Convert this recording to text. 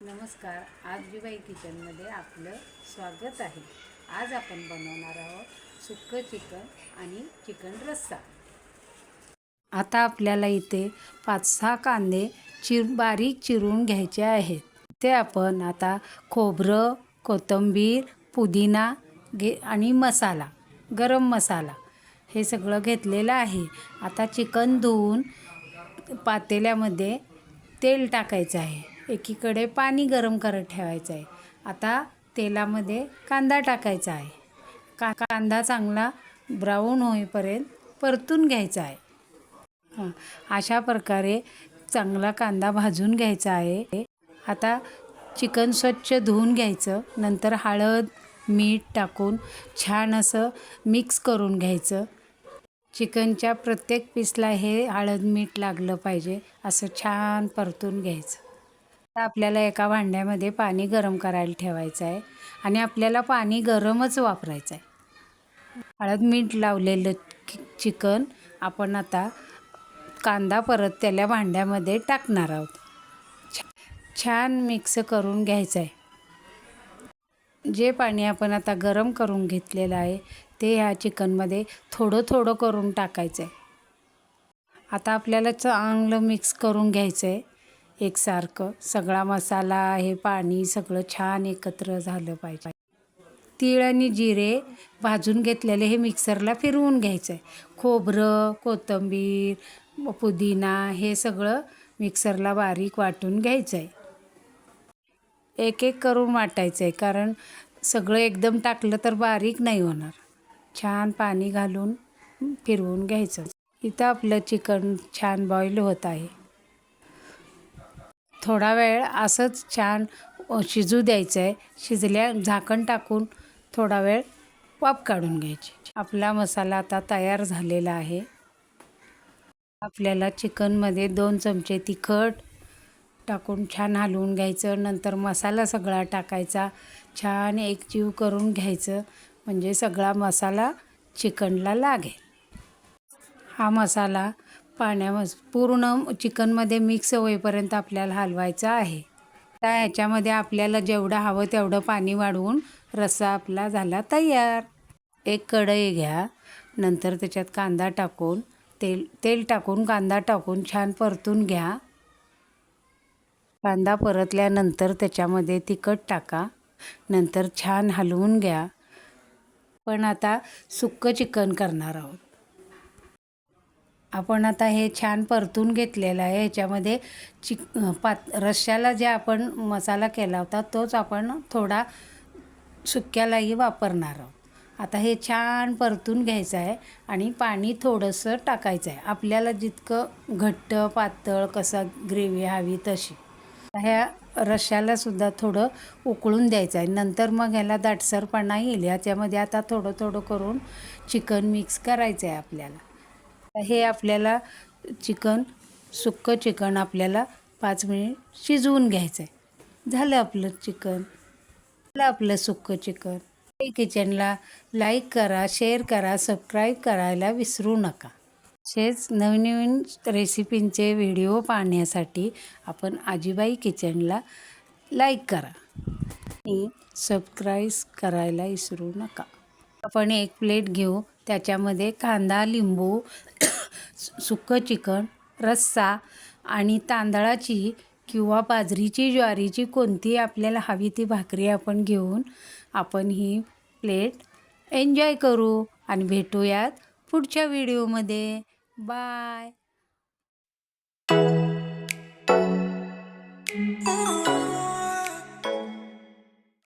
नमस्कार, आजीबाई किचनमध्ये आपलं स्वागत आहे। आज आपण बनवणार आहोत सुक्कं चिकन आणि चिकन रस्सा। आता आपल्याला इथे 5-6 कांदे बारीक चिरून घ्यायचे आहेत। ते आपण आता खोबरं, कोथिंबीर, पुदिना आणि मसाला, गरम मसाला हे सगळं घेतलेलं आहे। आता चिकन धुवून पातेल्यामध्ये तेल टाकायचं आहे। एकीकडे पाणी गरम करत ठेवायचं आहे। आता तेलामध्ये कांदा टाकायचा आहे। कांदा चांगला ब्राऊन होईपर्यंत परतून घ्यायचा आहे। अशा प्रकारे चांगला कांदा भाजून घ्यायचा आहे। आता चिकन स्वच्छ धुवून घ्यायचं, नंतर हळद मीठ टाकून छान असं मिक्स करून घ्यायचं। चिकनच्या प्रत्येक पीसला हे हळद मीठ लागलं पाहिजे, असं छान परतून घ्यायचं। आता आपल्याला एका भांड्यामध्ये पाणी गरम करायला ठेवायचं आहे आणि आपल्याला पाणी गरमच वापरायचं आहे। हळद मीठ लावलेलं चिकन आपण आता कांदा परतलेल्या भांड्यामध्ये टाकणार आहोत। छान मिक्स करून घ्यायचं आहे। जे पाणी आपण आता गरम करून घेतलेलं आहे ते ह्या चिकनमध्ये थोडं थोडं करून टाकायचं आहे। आता आपल्याला चांगलं मिक्स करून घ्यायचं आहे एकसारखं। सगळा मसाला हे पाणी सगळं छान एकत्र झालं पाहिजे। तीळ आणि जिरे भाजून घेतलेले हे मिक्सरला फिरवून घ्यायचं आहे। खोबरं, कोथिंबीर, पुदिना हे सगळं मिक्सरला बारीक वाटून घ्यायचं आहे। एक एक करून वाटायचं आहे, कारण सगळं एकदम टाकलं तर बारीक नाही होणार। छान पाणी घालून फिरवून घ्यायचं। इथं आपलं चिकन छान बॉईल होत आहे। थोडा वेळ असंच छान शिजू द्यायचं आहे। शिजल्या झाकण टाकून थोडा वेळ वाफ काढून घ्यायची। आपला मसाला आता तयार झालेला आहे। आपल्याला चिकनमध्ये 2 चमचे तिखट टाकून छान हलवून घ्यायचं। नंतर मसाला सगळा टाकायचा, छान एकजीव करून घ्यायचं, म्हणजे सगळा मसाला चिकनला लागेल। हा मसाला पाण्यामध्ये पूर्ण चिकनमध्ये मिक्स होईपर्यंत आपल्याला हलवायचा आहे। आता ह्याच्यामध्ये आपल्याला जेवढं हवं तेवढं पाणी वाढवून रस्सा आपला झाला तयार। एक कढई घ्या, नंतर त्याच्यात कांदा टाकून तेल टाकून कांदा टाकून छान परतून घ्या। कांदा परतल्यानंतर त्याच्यामध्ये तिखट टाका, नंतर छान हलवून घ्या। पण आता सुक्कं चिकन करणार आहोत। आपण आता हे छान परतून घेतलेलं आहे। ह्याच्यामध्ये रश्श्याला जे आपण मसाला केला होता तोच आपण थोडा सुक्यालाही वापरणार आहोत। आता हे छान परतून घ्यायचं आहे आणि पाणी थोडंसं टाकायचं आहे। आपल्याला जितकं घट्ट पातळ कसा ग्रेव्ही हवी तशी। ह्या रश्श्याला सुद्धा थोडं उकळून द्यायचं आहे, नंतर मग ह्याला दाटसरपणा येईल। ह्याच्यामध्ये आता थोडं थोडं करून चिकन मिक्स करायचं आहे आपल्याला। हे आपल्याला सुक्कं चिकन आपल्याला 5 मिनिट शिजवून घ्यायचं आहे। झालं आपलं चिकन, झालं आपलं सुक्कं चिकन। किचनला लाईक करा, शेअर करा, सबस्क्राईब करायला विसरू नका। असेच नवीन रेसिपींचे व्हिडिओ पाहण्यासाठी आपण आजीबाई किचनला लाईक करा आणि सबस्क्राईब करायला विसरू नका। आपण एक प्लेट घेऊ, त्याच्यामध्ये कांदा, लिंबू, सुक्कं चिकन, रस्सा आणि तांदळाची किंवा बाजरीची, ज्वारीची कोणती आपल्याला हवी ती भाकरी आपण घेऊन आपण ही प्लेट एन्जॉय करू आणि भेटूयात पुढच्या व्हिडिओमध्ये। बाय।